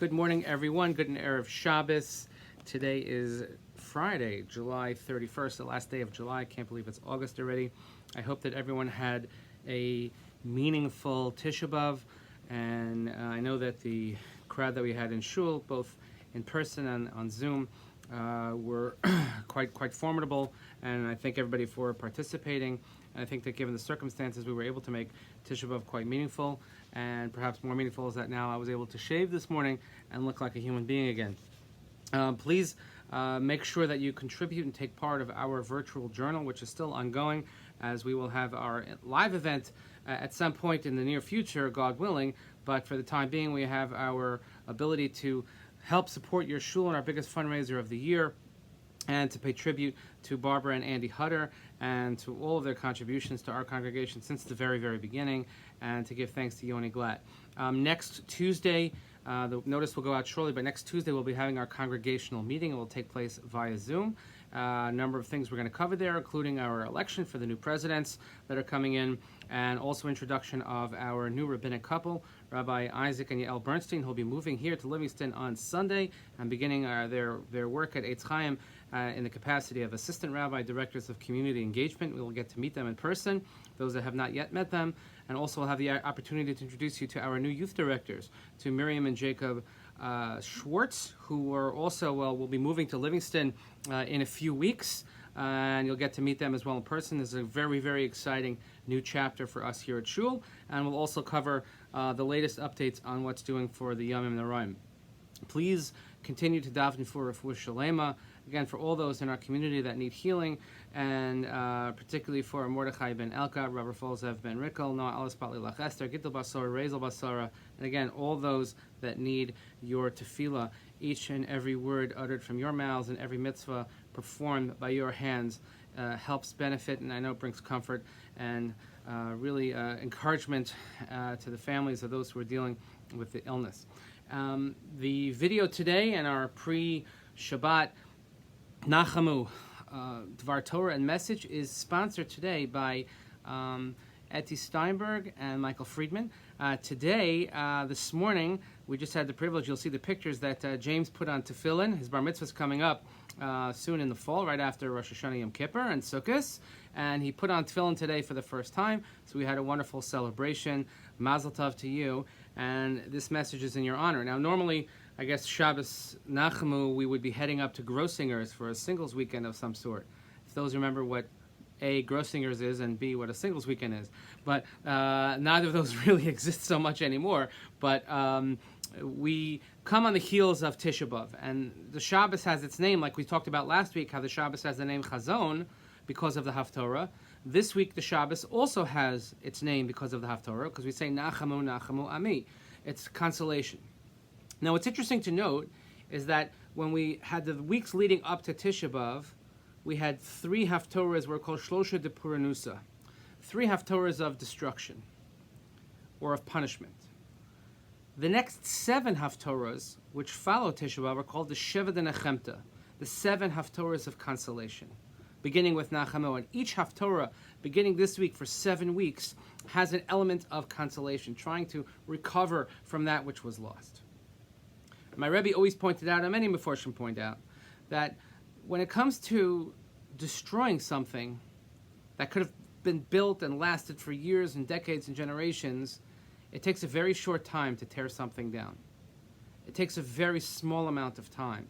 Good morning, everyone. Good and Erev Shabbos. Today is Friday, July 31st, the last day of July. I can't believe it's August already. I hope that everyone had a meaningful Tisha B'Av, and I know that the crowd that we had in Shul, both in person and on Zoom, were quite formidable, and I thank everybody for participating. And I think that given the circumstances, we were able to make Tisha B'Av quite meaningful, and perhaps more meaningful is that now I was able to shave this morning and look like a human being again. Please make sure that you contribute and take part of our virtual journal, which is still ongoing, as we will have our live event at some point in the near future, God willing. But for the time being, we have our ability to help support your shul in our biggest fundraiser of the year, and to pay tribute to Barbara and Andy Hutter and to all of their contributions to our congregation since the very beginning, and to give thanks to Yoni Glatt. Next Tuesday, the notice will go out shortly, but next Tuesday we'll be having our congregational meeting. It will take place via Zoom. A number of things we're going to cover there, including our election for the new presidents that are coming in, and also introduction of our new rabbinic couple, Rabbi Isaac and Yael Bernstein, who will be moving here to Livingston on Sunday and beginning their work at Eitz Chaim in the capacity of assistant rabbi, directors of community engagement. We will get to meet them in person, those that have not yet met them, and also we'll have the opportunity to introduce you to our new youth directors, to Miriam and Jacob Schwartz, who are also, will be moving to Livingston in a few weeks, and you'll get to meet them as well in person. This is a very exciting new chapter for us here at Shul, and we'll also cover the latest updates on what's doing for the Yamim Noraim. Please continue to daven for Refuah Shalema, again, for all those in our community that need healing, and particularly for Mordechai ben Elka, Rabbi Folzev ben Rickel, Noah Alas Patli Lach Esther, Gittel Basara, Rezel Basara, and again, all those that need your tefillah, each and every word uttered from your mouths and every mitzvah performed by your hands helps benefit, and I know brings comfort and really encouragement to the families of those who are dealing with the illness. The video today and our pre-Shabbat Nachamu Dvar Torah and message is sponsored today by Etty Steinberg and Michael Friedman. Today, this morning, we just had the privilege, you'll see the pictures that James put on tefillin. His bar mitzvah is coming up soon in the fall, right after Rosh Hashanah Yom Kippur and Sukkot. And he put on tefillin today for the first time, so we had a wonderful celebration. Mazel tov to you, and this message is in your honor. Now, normally, I guess Shabbos Nachamu, we would be heading up to Grossinger's for a singles weekend of some sort. If those remember what A, Grossinger's is, and B, what a singles weekend is. But neither of those really exist so much anymore. But we come on the heels of Tisha B'Av, and the Shabbos has its name, like we talked about last week, how the Shabbos has the name Chazon because of the Haftorah. This week, the Shabbos also has its name because of the Haftorah, because we say Nachamu, Nachamu Ami. It's consolation. Now, what's interesting to note is that when we had the weeks leading up to Tisha B'Av, we had three Haftorahs were called Shlosha de Puranusa, three Haftorahs of destruction or of punishment. The next seven Haftorahs, which follow Tisha B'Av, are called the Sheva de Nechemta, the seven Haftorahs of consolation, beginning with Nachamu. And each Haftorah, beginning this week for 7 weeks, has an element of consolation, trying to recover from that which was lost. My Rebbe always pointed out, and many Meforshim point out, that when it comes to destroying something that could have been built and lasted for years and decades and generations, it takes a very short time to tear something down. It takes a very small amount of time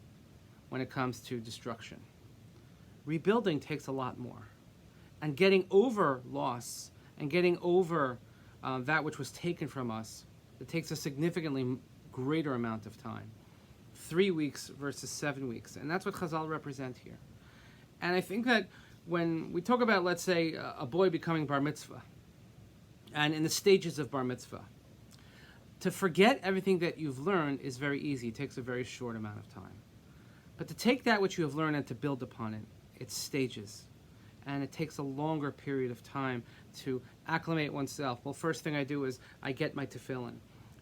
when it comes to destruction. Rebuilding takes a lot more. And getting over loss and getting over that which was taken from us, it takes a significantly greater amount of time. 3 weeks versus 7 weeks. And that's what Chazal represent here. And I think that when we talk about, let's say, a boy becoming bar mitzvah, and in the stages of bar mitzvah, to forget everything that you've learned is very easy. It takes a very short amount of time. But to take that which you have learned and to build upon it, it's stages. And it takes a longer period of time to acclimate oneself. Well, first thing I do is I get my tefillin.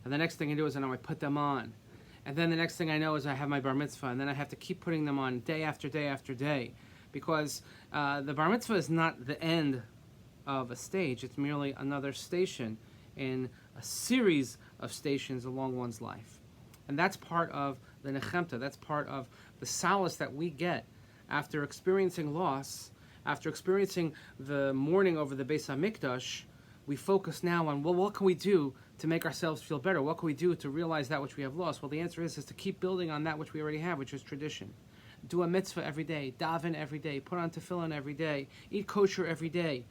And the next thing I do is I put them on. And then the next thing I know is I have my bar mitzvah. And then I have to keep putting them on day after day after day. Because the bar mitzvah is not the end of a stage. It's merely another station in a series of stations along one's life. And that's part of the nechemta. That's part of the solace that we get after experiencing loss, after experiencing the mourning over the Beis HaMikdash. We focus now on, well, what can we do to make ourselves feel better? What can we do to realize that which we have lost? Well, the answer is to keep building on that which we already have, which is tradition. Do a mitzvah every day, daven every day, put on tefillin every day, eat kosher every day,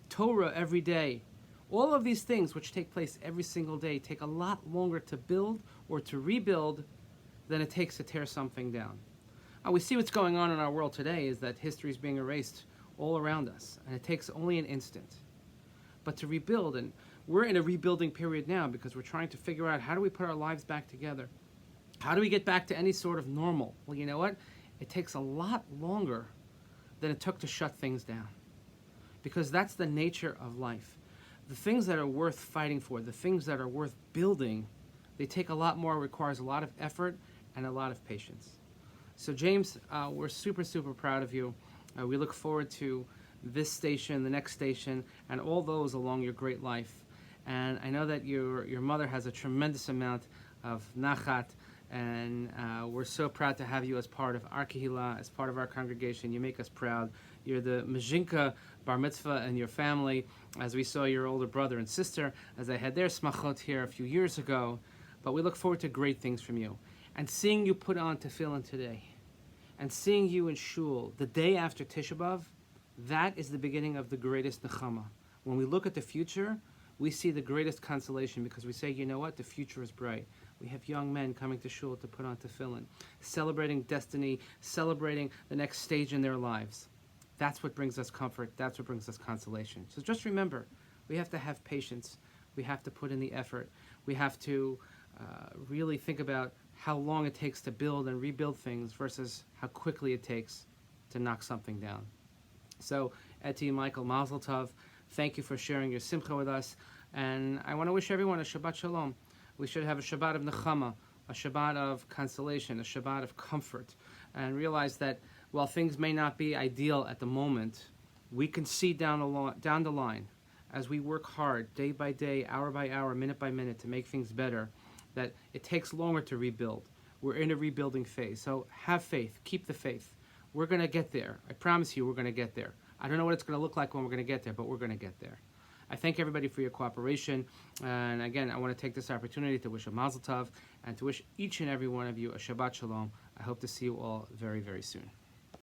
Torah every day. All of these things which take place every single day take a lot longer to build or to rebuild than it takes to tear something down. We see what's going on in our world today is that history is being erased all around us, and it takes only an instant. But to rebuild, and we're in a rebuilding period now because we're trying to figure out how do we put our lives back together? How do we get back to any sort of normal? Well, you know what? It takes a lot longer than it took to shut things down, because that's the nature of life. The things that are worth fighting for, the things that are worth building, they take a lot more, requires a lot of effort and a lot of patience. So James, we're super, super proud of you. We look forward to this station, the next station, and all those along your great life. And I know that your mother has a tremendous amount of nachat, and we're so proud to have you as part of our kehillah, as part of our congregation. You make us proud. You're the Mezhinka bar mitzvah and your family, as we saw your older brother and sister, as they had their smachot here a few years ago. But we look forward to great things from you. And seeing you put on tefillin today, and seeing you in shul the day after Tisha B'Av, that is the beginning of the greatest Nachamu. When we look at the future, we see the greatest consolation because we say, you know what, the future is bright. We have young men coming to shul to put on tefillin, celebrating destiny, celebrating the next stage in their lives. That's what brings us comfort. That's what brings us consolation. So just remember, we have to have patience. We have to put in the effort. We have to really think about how long it takes to build and rebuild things versus how quickly it takes to knock something down. So, Eti, Michael, Mazel Tov, thank you for sharing your simcha with us. And I want to wish everyone a Shabbat Shalom. We should have a Shabbat of Nachamu, a Shabbat of consolation, a Shabbat of comfort, and realize that while things may not be ideal at the moment, we can see down the line, as we work hard, day by day, hour by hour, minute by minute, to make things better, that it takes longer to rebuild. We're in a rebuilding phase. So have faith. Keep the faith. We're going to get there. I promise you we're going to get there. I don't know what it's going to look like when we're going to get there, but we're going to get there. I thank everybody for your cooperation. And again, I want to take this opportunity to wish a Mazel Tov and to wish each and every one of you a Shabbat Shalom. I hope to see you all very, very soon.